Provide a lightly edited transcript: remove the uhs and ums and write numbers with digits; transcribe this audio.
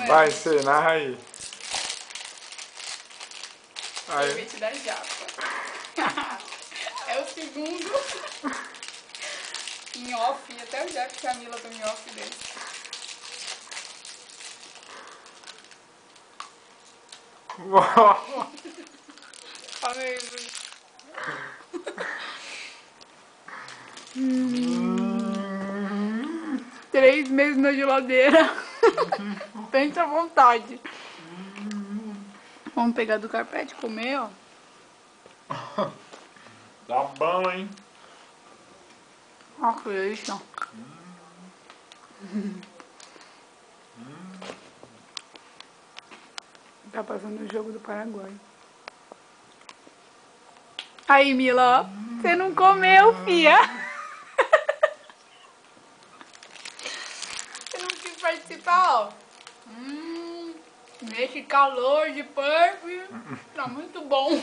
Vai ser, narra aí. Sorvete da Japa. É o segundo. Em off, até o Jeff e a Camila estão em off dele. Olha aí, Bruno. 3 meses na geladeira. Pensa à vontade. Vamos pegar do carpete e comer, ó. Tá bom, hein? Ó, que delícia. Tá passando o jogo do Paraguai. Aí, Mila, ó. Você não comeu, fia. Você não quis participar, ó. Nesse calor de puff. Tá muito bom.